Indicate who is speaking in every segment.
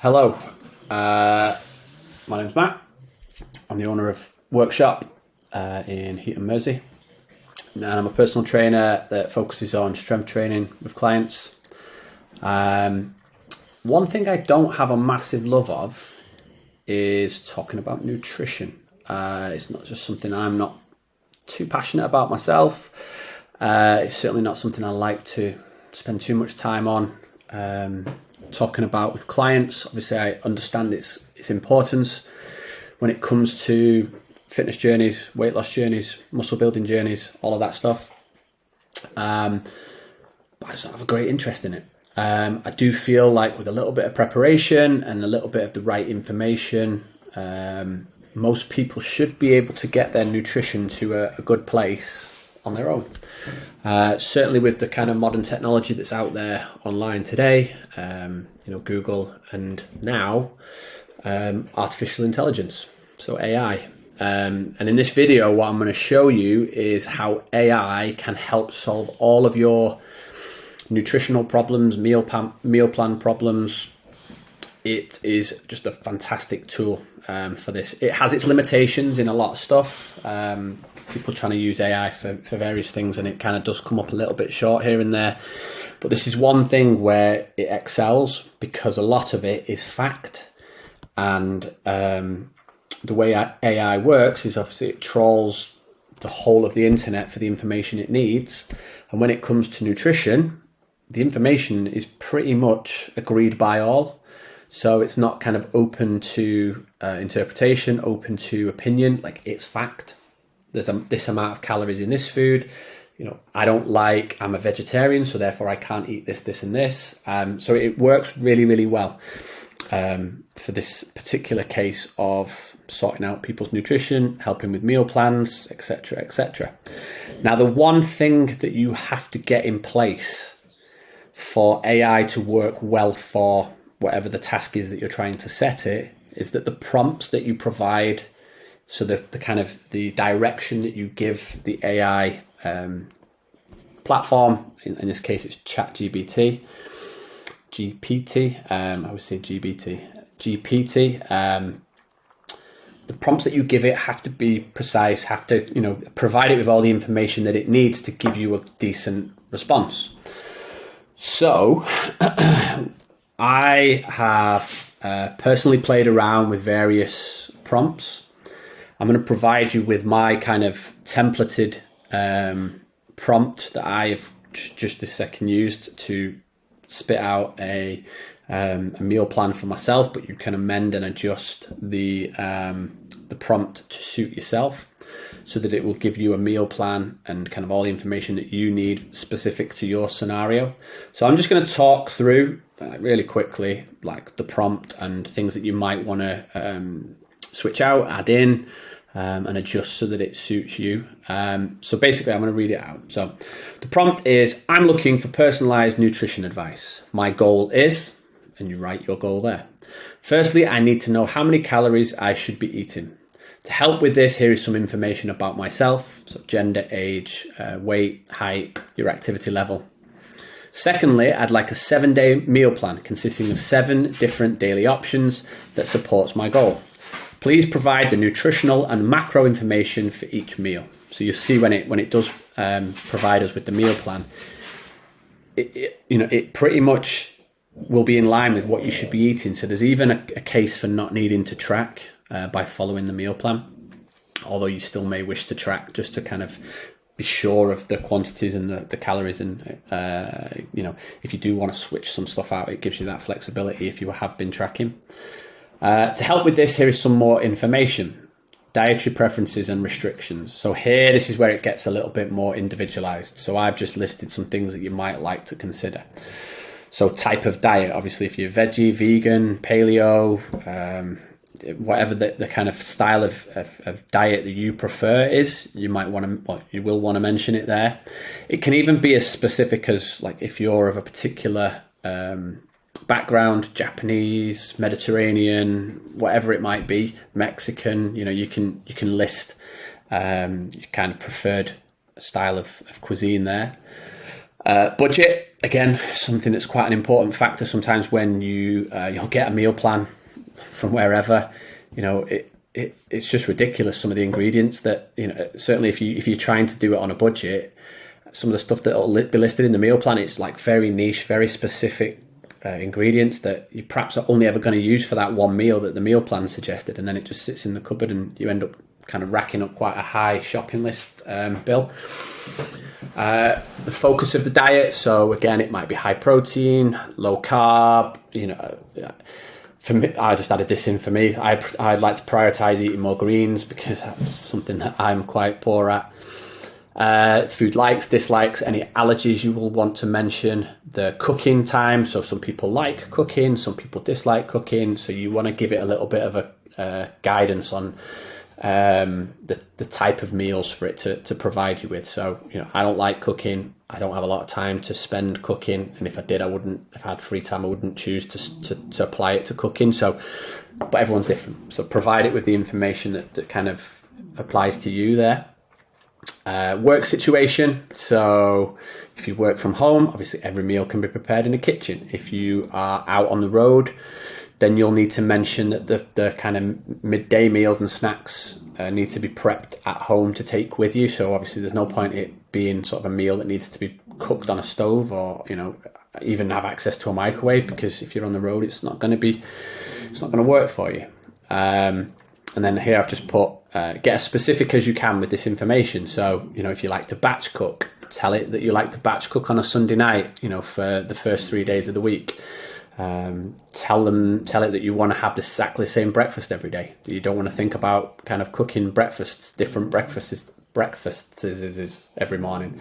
Speaker 1: Hello, my name's Matt. I'm the owner of Workshop in Heaton, Mersey, and I'm a personal trainer that focuses on strength training with clients. One thing I don't have a massive love of is talking about nutrition. It's not just something I'm not too passionate about myself. It's certainly not something I like to spend too much time on. Talking about with clients. Obviously, I understand its importance when it comes to fitness journeys, weight loss journeys, muscle building journeys, all of that stuff. But I just don't have a great interest in it. I do feel like with a little bit of preparation and a little bit of the right information, most people should be able to get their nutrition to a good place on their own. Certainly with the kind of modern technology that's out there online today, Google, and now artificial intelligence, so AI. And in this video, what I'm going to show you is how AI can help solve all of your nutritional problems, meal plan problems. It is just a fantastic tool for this. It has its limitations in a lot of stuff. People trying to use AI for various things, and it kind of does come up a little bit short here and there. But this is one thing where it excels because a lot of it is fact. And the way AI works is obviously it trawls the whole of the internet for the information it needs. And when it comes to nutrition, the information is pretty much agreed by all. So it's not kind of open to interpretation, open to opinion, like it's fact. There's this amount of calories in this food. I'm a vegetarian, so therefore I can't eat this, this, and this. So it works really, really well for this particular case of sorting out people's nutrition, helping with meal plans, etc., etc. Now, the one thing that you have to get in place for AI to work well for whatever the task is that you're trying to set it is that the prompts that you provide, so the kind of the direction that you give the AI platform, in this case it's GPT, I would say GPT. The prompts that you give it have to be precise, have to provide it with all the information that it needs to give you a decent response. So I have personally played around with various prompts. I'm going to provide you with my kind of templated prompt that I have just this second used to spit out a meal plan for myself, but you can amend and adjust the prompt to suit yourself so that it will give you a meal plan and kind of all the information that you need specific to your scenario. So I'm just going to talk through really quickly like the prompt and things that you might want to switch out, add in, and adjust so that it suits you. So basically I'm going to read it out. So the prompt is, I'm looking for personalized nutrition advice. My goal is, and you write your goal there. Firstly, I need to know how many calories I should be eating. To help with this, here is some information about myself. So gender, age, weight, height, your activity level. Secondly, I'd like a 7-day meal plan consisting of 7 different daily options that supports my goal. Please provide the nutritional and macro information for each meal. So you'll see when it does provide us with the meal plan, it pretty much will be in line with what you should be eating. So there's even a case for not needing to track by following the meal plan, although you still may wish to track just to kind of be sure of the quantities and the calories. And if you do want to switch some stuff out, it gives you that flexibility if you have been tracking. To help with this, here is some more information. Dietary preferences and restrictions. So here, this is where it gets a little bit more individualized. So I've just listed some things that you might like to consider. So type of diet, obviously if you're veggie, vegan, paleo, whatever the kind of style of diet that you prefer is, you will want to mention it there. It can even be as specific as like if you're of a particular background, Japanese, Mediterranean, whatever it might be, Mexican, you can list your kind of preferred style of cuisine there. Budget, again, something that's quite an important factor sometimes when you'll get a meal plan from wherever. It's just ridiculous, some of the ingredients that, certainly if you're trying to do it on a budget, some of the stuff that will be listed in the meal plan, it's like very niche, very specific ingredients that you perhaps are only ever going to use for that one meal that the meal plan suggested, and then it just sits in the cupboard and you end up kind of racking up quite a high shopping list bill. The focus of the diet, so again, it might be high protein, low carb. For me, I just added this in for me. I'd like to prioritise eating more greens because that's something that I'm quite poor at. Food likes, dislikes, any allergies you will want to mention, the cooking time. So some people like cooking, some people dislike cooking. So you want to give it a little bit of a guidance on the type of meals for it to provide you with. So, I don't like cooking. I don't have a lot of time to spend cooking. And if I did, if I had free time, I wouldn't choose to apply it to cooking. So, but everyone's different. So provide it with the information that kind of applies to you there. Work situation. So if you work from home, obviously every meal can be prepared in a kitchen. If you are out on the road, then you'll need to mention that the kind of midday meals and snacks need to be prepped at home to take with you. So obviously there's no point it being sort of a meal that needs to be cooked on a stove or, even have access to a microwave, because if you're on the road, it's not going to work for you. And then here I've just put, get as specific as you can with this information. So, if you like to batch cook, tell it that you like to batch cook on a Sunday night, for the first 3 days of the week. Tell it that you want to have exactly the same breakfast every day. You don't want to think about kind of cooking different breakfasts every morning.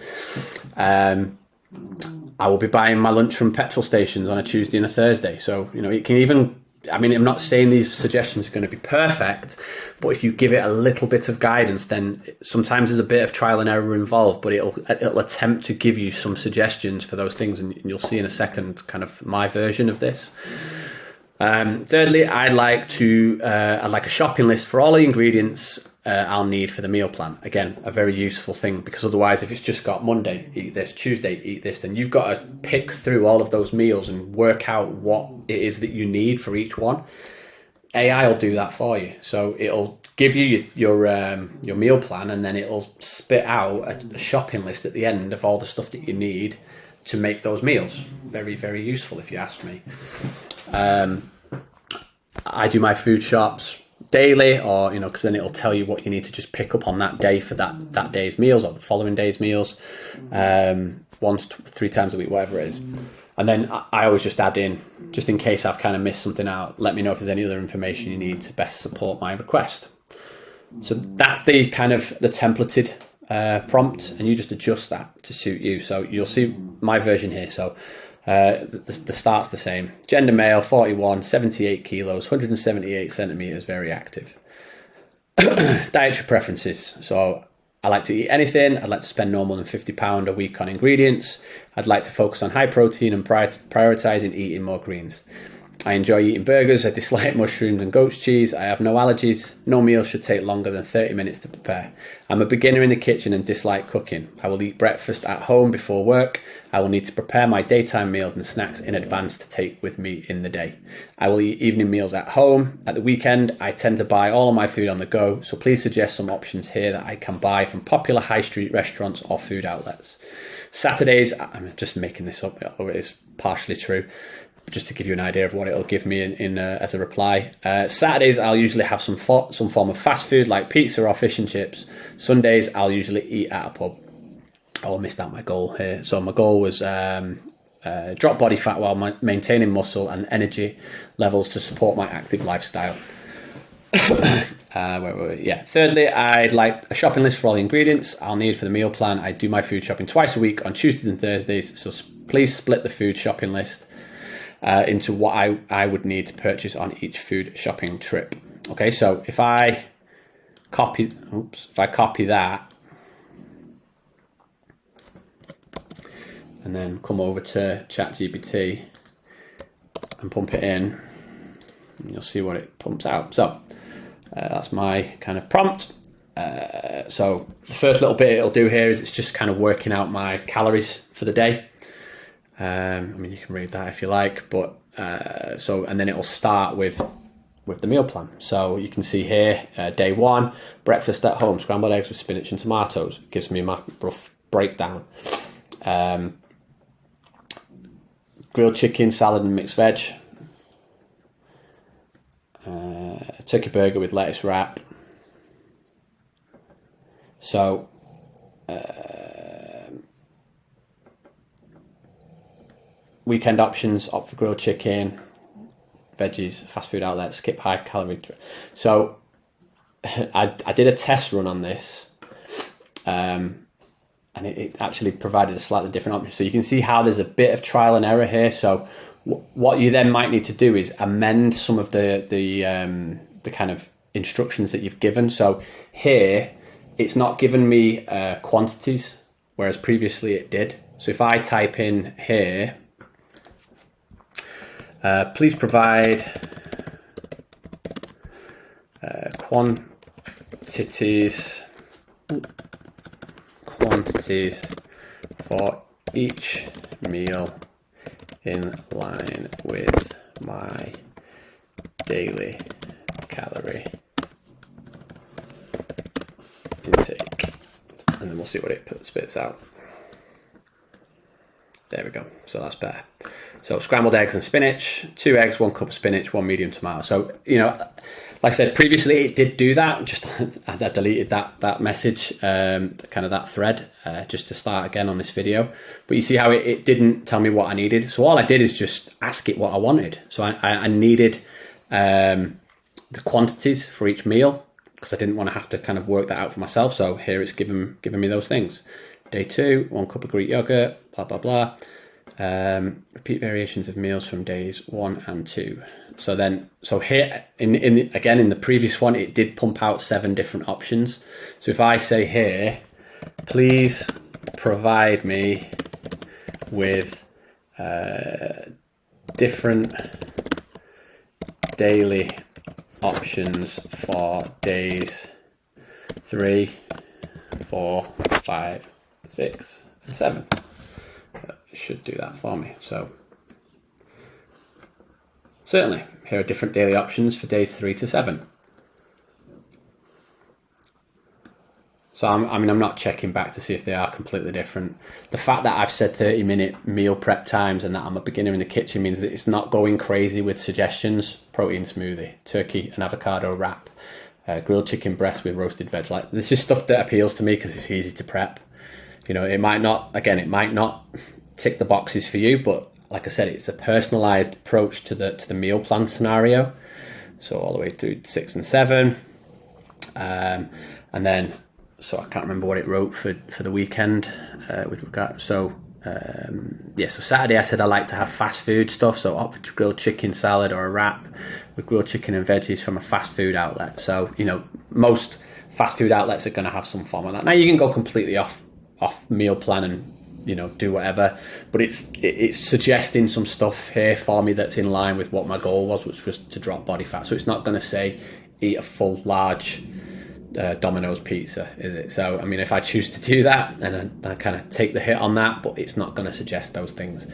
Speaker 1: I will be buying my lunch from petrol stations on a Tuesday and a Thursday. So, it can even, I'm not saying these suggestions are going to be perfect, but if you give it a little bit of guidance, then sometimes there's a bit of trial and error involved, but it'll attempt to give you some suggestions for those things, and you'll see in a second kind of my version of this. Thirdly, I'd like a shopping list for all the ingredients I'll need for the meal plan. Again, a very useful thing, because otherwise if it's just got Monday, eat this, Tuesday, eat this, then you've got to pick through all of those meals and work out what it is that you need for each one. AI will do that for you. So it'll give you your meal plan, and then it'll spit out a shopping list at the end of all the stuff that you need to make those meals. Very, very useful if you ask me. I do my food shops daily, or because then it'll tell you what you need to just pick up on that day for that day's meals or the following day's meals, 3 times a week, whatever it is. And then I always just add in, just in case I've kind of missed something out, let me know if there's any other information you need to best support my request. So that's the kind of the templated prompt, and you just adjust that to suit you. So you'll see my version here. So the start's the same. Gender male, 41, 78 kilos, 178 centimeters, very active. Dietary preferences. So I like to eat anything. I'd like to spend no more than £50 a week on ingredients. I'd like to focus on high protein and prioritising eating more greens. I enjoy eating burgers. I dislike mushrooms and goat's cheese. I have no allergies. No meal should take longer than 30 minutes to prepare. I'm a beginner in the kitchen and dislike cooking. I will eat breakfast at home before work. I will need to prepare my daytime meals and snacks in advance to take with me in the day. I will eat evening meals at home. At the weekend, I tend to buy all of my food on the go, so please suggest some options here that I can buy from popular high street restaurants or food outlets. Saturdays, I'm just making this up, it is partially true, just to give you an idea of what it'll give me in as a reply. Saturdays, I'll usually have some form of fast food like pizza or fish and chips. Sundays, I'll usually eat at a pub. Oh, I missed out my goal here. So my goal was drop body fat while maintaining muscle and energy levels to support my active lifestyle. Thirdly, I'd like a shopping list for all the ingredients I'll need for the meal plan. I do my food shopping twice a week on Tuesdays and Thursdays, so please split the food shopping list into what I would need to purchase on each food shopping trip. Okay, so if I copy that and then come over to ChatGPT and pump it in, and you'll see what it pumps out. So that's my kind of prompt. So the first little bit it'll do here is it's just kind of working out my calories for the day. I mean, you can read that if you like, but and then it'll start with the meal plan. So you can see here, day 1, breakfast at home, scrambled eggs with spinach and tomatoes. It gives me my rough breakdown. Grilled chicken, salad and mixed veg. Turkey burger with lettuce wrap. So weekend options, opt for grilled chicken, veggies, fast food outlets, skip high calorie. So I did a test run on this, and it actually provided a slightly different option. So you can see how there's a bit of trial and error here. So what you then might need to do is amend some of the kind of instructions that you've given. So here, it's not given me quantities, whereas previously it did. So if I type in here, please provide quantities for each meal in line with my daily calorie intake, and then we'll see what it spits out. There we go. So that's better. So scrambled eggs and spinach, 2 eggs, 1 cup of spinach, 1 medium tomato. So, you know, like I said, previously it did do that. Just I deleted that message, kind of that thread, just to start again on this video. But you see how it didn't tell me what I needed. So all I did is just ask it what I wanted. So I needed the quantities for each meal, because I didn't want to have to kind of work that out for myself. So here it's giving me those things. Day 2, 1 cup of Greek yogurt, blah, blah, blah. Repeat variations of meals from days 1 and 2. So here, in the previous one, it did pump out 7 different options. So if I say here, please provide me with different daily options for days 3, 4, 5, 6, and 7. It should do that for me. So certainly, here are different daily options for days 3 to 7. So I'm not checking back to see if they are completely different. The fact that I've said 30-minute meal prep times and that I'm a beginner in the kitchen means that it's not going crazy with suggestions. Protein smoothie, turkey and avocado wrap, grilled chicken breast with roasted veg. Like, this is stuff that appeals to me because it's easy to prep. You know, it might not tick the boxes for you, but like I said, it's a personalised approach to the meal plan scenario. So all the way through 6 and 7, and then. So I can't remember what it wrote for the weekend with regard. So so Saturday I said I like to have fast food stuff. So opt for grilled chicken salad or a wrap with grilled chicken and veggies from a fast food outlet. So, you know, most fast food outlets are going to have some form of that. Now you can go completely off meal plan and, you know, do whatever, but it's suggesting some stuff here for me that's in line with what my goal was, which was to drop body fat. So it's not going to say eat a full large Domino's pizza, is it? So I mean, if I choose to do that, then I kind of take the hit on that, but it's not going to suggest those things.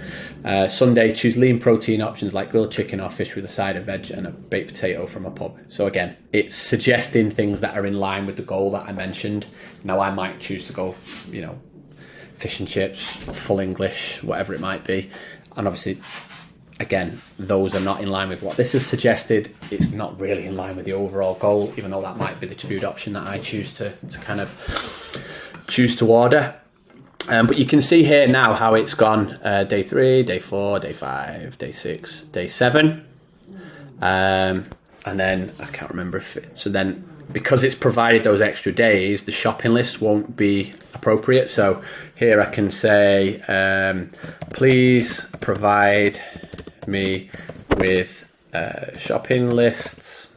Speaker 1: Sunday, choose lean protein options like grilled chicken or fish with a side of veg and a baked potato from a pub. So again, it's suggesting things that are in line with the goal that I mentioned. Now I might choose to go, you know, fish and chips, full English, whatever it might be, and obviously, again, those are not in line with what this has suggested. It's not really in line with the overall goal, even though that might be the food option that I choose to kind of choose to order. But you can see here now how it's gone day 3, day 4, day 5, day 6, day 7. And then I can't remember if it... So then, because it's provided those extra days, the shopping list won't be appropriate. So here I can say, please provide me with shopping lists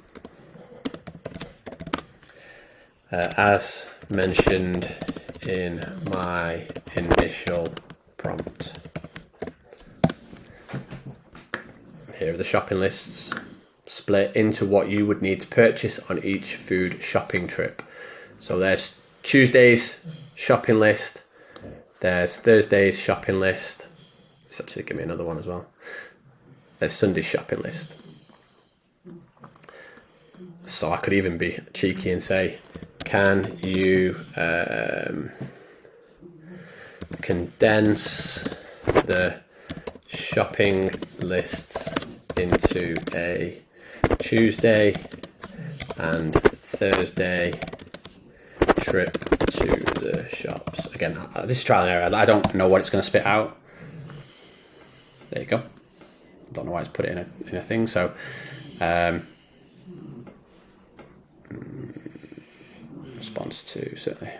Speaker 1: as mentioned in my initial prompt. Here are the shopping lists split into what you would need to purchase on each food shopping trip. So there's Tuesday's shopping list, there's Thursday's shopping list, Let's actually give me another one as well. There's Sunday's shopping list. So I could even be cheeky and say, can you condense the shopping lists into a Tuesday and Thursday trip to the shops? Again, this is trial and error. I don't know what it's going to spit out. There you go. Don't know why it's put it in a thing. So response to, certainly.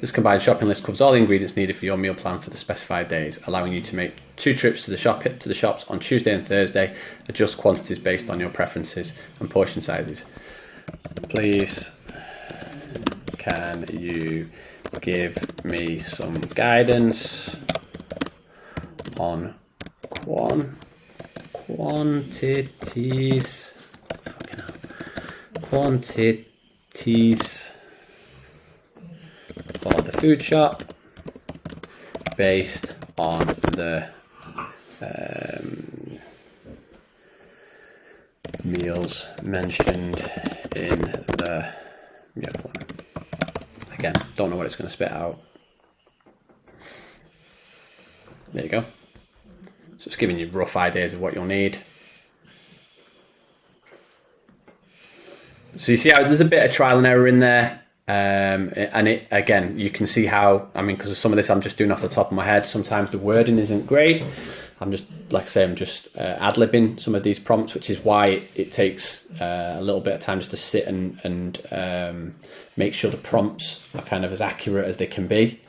Speaker 1: This combined shopping list covers all the ingredients needed for your meal plan for the specified days, allowing you to make 2 trips to the shops on Tuesday and Thursday. Adjust quantities based on your preferences and portion sizes. Please, can you give me some guidance on quantities for the food shop based on the meals mentioned in the meal plan. Again, don't know what it's going to spit out. There you go. So it's giving you rough ideas of what you'll need. So you see how there's a bit of trial and error in there. And it, again, you can see how, I mean, because of some of this I'm just doing off the top of my head. Sometimes the wording isn't great. I'm just, like I say, I'm just ad-libbing some of these prompts, which is why it takes a little bit of time just to sit and make sure the prompts are kind of as accurate as they can be.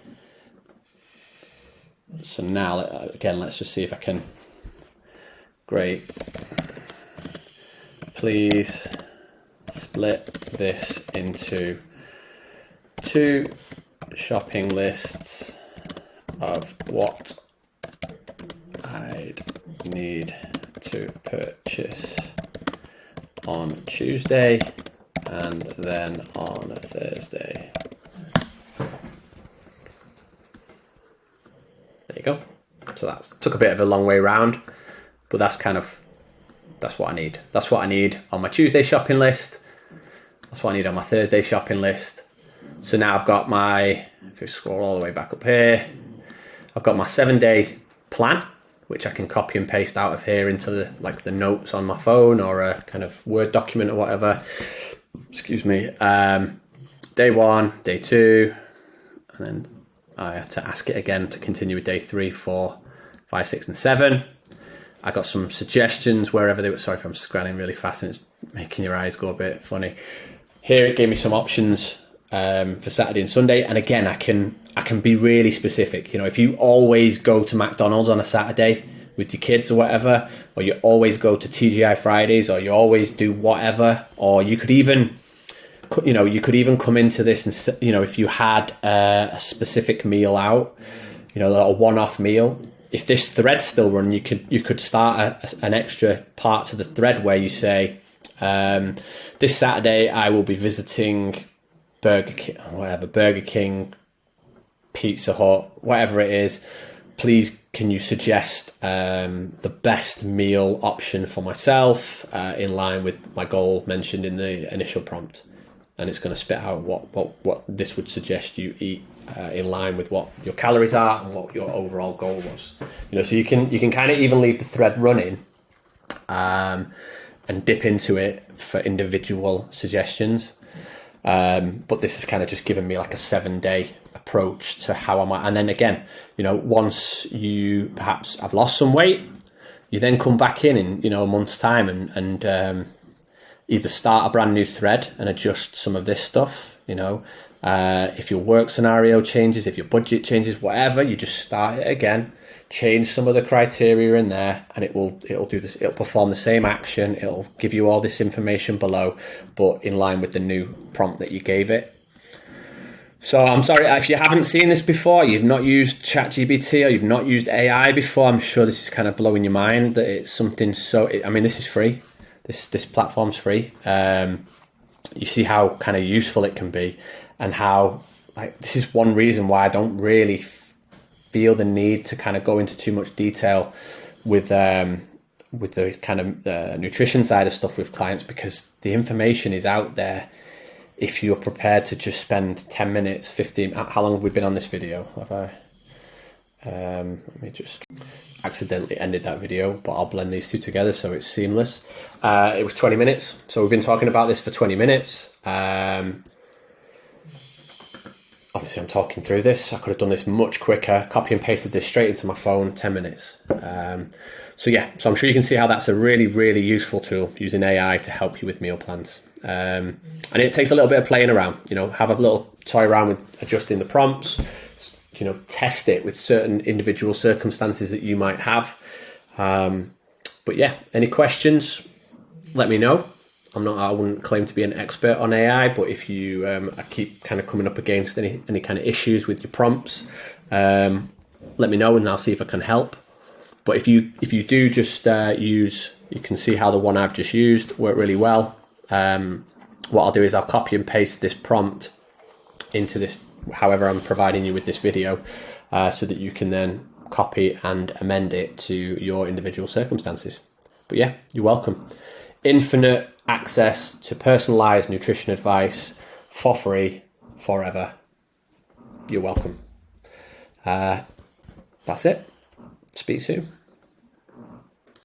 Speaker 1: So now, again, let's just see if I can. Great. Please split this into 2 shopping lists of what I'd need to purchase on Tuesday and then on Thursday. There you go. So that took a bit of a long way round, but that's what I need. That's what I need on my Tuesday shopping list. That's what I need on my Thursday shopping list. So now I've got my, if you scroll all the way back up here, I've got my 7-day plan, which I can copy and paste out of here into the notes on my phone or a kind of Word document or whatever. Excuse me. Day 1, day 2, and then I had to ask it again to continue with day 3, 4, 5, 6, and 7. I got some suggestions wherever they were. Sorry if I'm scanning really fast and it's making your eyes go a bit funny. Here it gave me some options for Saturday and Sunday, and again I can be really specific. You know, if you always go to McDonald's on a Saturday with your kids or whatever, or you always go to TGI Fridays, or you always do whatever, or you could even come into this and, you know, if you had a specific meal out, you know, a one-off meal. If this thread's still running, you could start an extra part to the thread where you say, this Saturday I will be visiting Burger King, Pizza Hut, whatever it is. Please, can you suggest the best meal option for myself in line with my goal mentioned in the initial prompt? And it's going to spit out what this would suggest you eat in line with what your calories are and what your overall goal was. You know, so you can kind of even leave the thread running and dip into it for individual suggestions. But this is kind of just giving me like a 7-day approach to how I might. And then again, you know, once you perhaps have lost some weight, you then come back in, you know, a month's time and either start a brand new thread and adjust some of this stuff, you know. If your work scenario changes, if your budget changes, whatever, you just start it again, change some of the criteria in there, and it'll do this. It'll perform the same action. It'll give you all this information below, but in line with the new prompt that you gave it. So I'm sorry if you haven't seen this before, you've not used ChatGPT or you've not used AI before. I'm sure this is kind of blowing your mind that it's something so. I mean, this is free. This platform's free. You see how kind of useful it can be, and how, like, this is one reason why I don't really feel the need to kind of go into too much detail with the kind of nutrition side of stuff with clients, because the information is out there. If you're prepared to just spend 10 minutes, 15, how long have we been on this video? Have I, let me just accidentally ended that video, but I'll blend these two together so it's seamless. It was 20 minutes. So we've been talking about this for 20 minutes. Obviously I'm talking through this. I could have done this much quicker, copy and pasted this straight into my phone, 10 minutes. So I'm sure you can see how that's a really, really useful tool, using AI to help you with meal plans. And it takes a little bit of playing around, have a little toy around with adjusting the prompts, test it with certain individual circumstances that you might have. But any questions, let me know. I wouldn't claim to be an expert on AI, but if you I keep kind of coming up against any kind of issues with your prompts, let me know and I'll see if I can help. But if you do just use, you can see how the one I've just used worked really well. What I'll do is I'll copy and paste this prompt into this, however I'm providing you with this video, so that you can then copy and amend it to your individual circumstances. But you're welcome. Infinite access to personalised nutrition advice for free, forever. You're welcome. That's it. Speak soon.